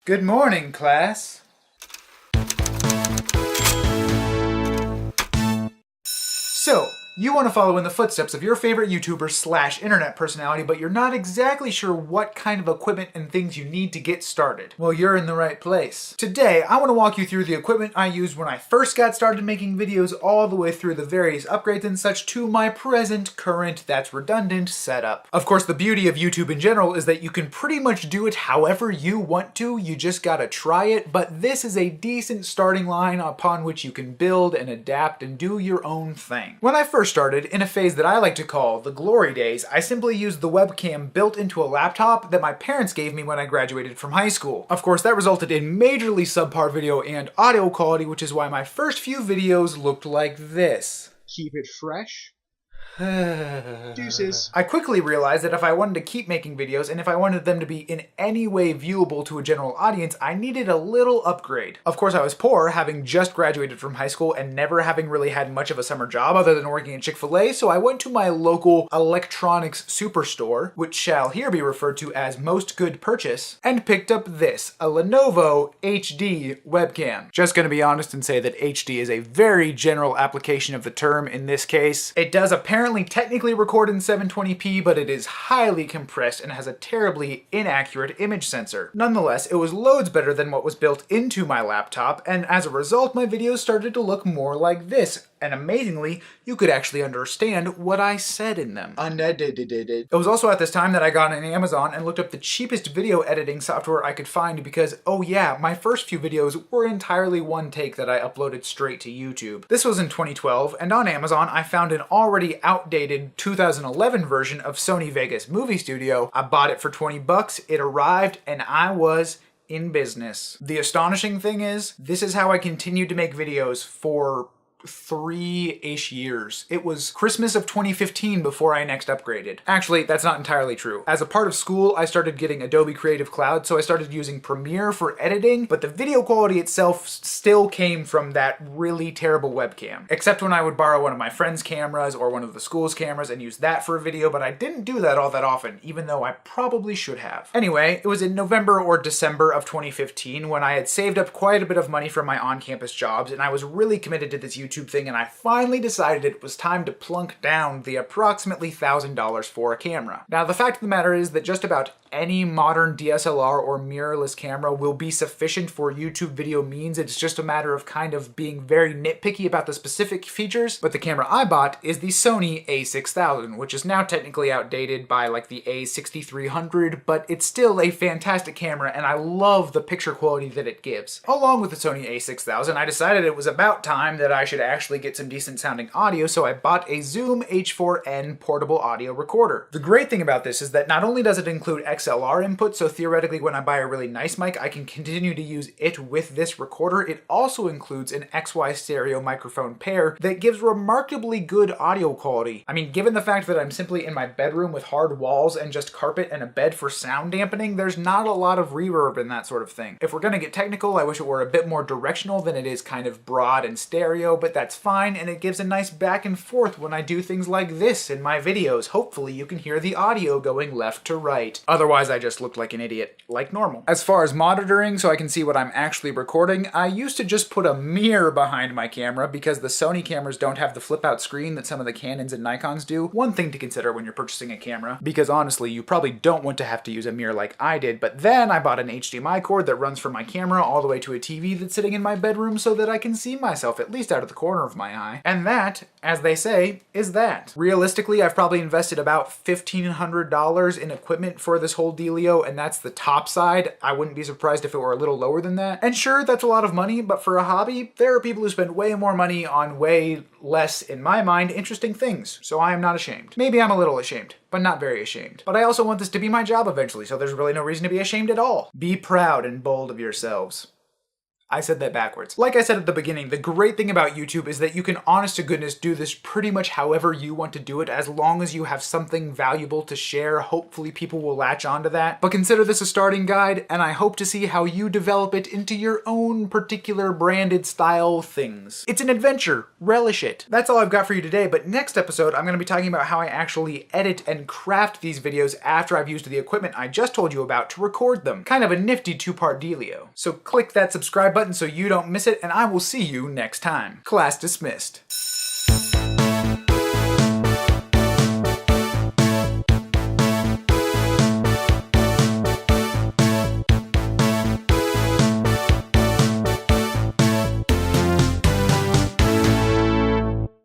Good morning, class. So, you want to follow in the footsteps of your favorite YouTuber / internet personality, but you're not exactly sure what kind of equipment and things you need to get started. Well, you're in the right place. Today, I want to walk you through the equipment I used when I first got started making videos all the way through the various upgrades and such to my current, that's redundant, setup. Of course, the beauty of YouTube in general is that you can pretty much do it however you want to, you just gotta try it, but this is a decent starting line upon which you can build and adapt and do your own thing. When I first started, in a phase that I like to call the glory days, I simply used the webcam built into a laptop that my parents gave me when I graduated from high school. Of course, that resulted in majorly subpar video and audio quality, which is why my first few videos looked like this. Keep it fresh. Deuces. I quickly realized that if I wanted to keep making videos and if I wanted them to be in any way viewable to a general audience, I needed a little upgrade. Of course, I was poor, having just graduated from high school and never having really had much of a summer job other than working at Chick-fil-A, so I went to my local electronics superstore, which shall here be referred to as Most Good Purchase, and picked up this, a Lenovo HD webcam. Just gonna be honest and say that HD is a very general application of the term in this case. It does apparently technically record in 720p, but it is highly compressed and has a terribly inaccurate image sensor. Nonetheless, it was loads better than what was built into my laptop, and as a result, my videos started to look more like this. And amazingly, you could actually understand what I said in them. It was also at this time that I got on Amazon and looked up the cheapest video editing software I could find because, oh yeah, my first few videos were entirely one take that I uploaded straight to YouTube. This was in 2012, and on Amazon I found an already outdated 2011 version of Sony Vegas Movie Studio. I bought it for 20 bucks, it arrived, and I was in business. The astonishing thing is, this is how I continued to make videos for 3-ish years. It was Christmas of 2015 before I next upgraded. Actually, that's not entirely true. As a part of school, I started getting Adobe Creative Cloud, so I started using Premiere for editing, but the video quality itself still came from that really terrible webcam. Except when I would borrow one of my friend's cameras or one of the school's cameras and use that for a video, but I didn't do that all that often, even though I probably should have. Anyway, it was in November or December of 2015 when I had saved up quite a bit of money from my on-campus jobs, and I was really committed to this YouTube thing, and I finally decided it was time to plunk down the approximately $1,000 for a camera. Now, the fact of the matter is that just about any modern DSLR or mirrorless camera will be sufficient for YouTube video means. It's just a matter of kind of being very nitpicky about the specific features, but the camera I bought is the Sony a6000, which is now technically outdated by like the a6300, but it's still a fantastic camera and I love the picture quality that it gives. Along with the Sony a6000, I decided it was about time that I should actually get some decent sounding audio, so I bought a Zoom H4n portable audio recorder. The great thing about this is that not only does it include XLR input, so theoretically when I buy a really nice mic, I can continue to use it with this recorder. It also includes an XY stereo microphone pair that gives remarkably good audio quality. I mean, given the fact that I'm simply in my bedroom with hard walls and just carpet and a bed for sound dampening, there's not a lot of reverb in that sort of thing. If we're gonna get technical, I wish it were a bit more directional than it is kind of broad and stereo, but that's fine, and it gives a nice back and forth when I do things like this in my videos. Hopefully you can hear the audio going left to right. Otherwise, I just looked like an idiot, like normal. As far as monitoring, so I can see what I'm actually recording, I used to just put a mirror behind my camera because the Sony cameras don't have the flip-out screen that some of the Canons and Nikons do. One thing to consider when you're purchasing a camera, because honestly, you probably don't want to have to use a mirror like I did, but then I bought an HDMI cord that runs from my camera all the way to a TV that's sitting in my bedroom so that I can see myself at least out of the corner of my eye. And that, as they say, is that. Realistically, I've probably invested about $1,500 in equipment for this whole dealio, and that's the top side. I wouldn't be surprised if it were a little lower than that. And sure, that's a lot of money, but for a hobby, there are people who spend way more money on way less, in my mind, interesting things. So I am not ashamed. Maybe I'm a little ashamed, but not very ashamed. But I also want this to be my job eventually, so there's really no reason to be ashamed at all. Be proud and bold of yourselves. I said that backwards. Like I said at the beginning, the great thing about YouTube is that you can honest to goodness do this pretty much however you want to do it, as long as you have something valuable to share. Hopefully people will latch onto that. But consider this a starting guide, and I hope to see how you develop it into your own particular branded style things. It's an adventure. Relish it. That's all I've got for you today, but next episode I'm going to be talking about how I actually edit and craft these videos after I've used the equipment I just told you about to record them. Kind of a nifty two-part dealio. So click that subscribe button so you don't miss it, and I will see you next time. Class dismissed.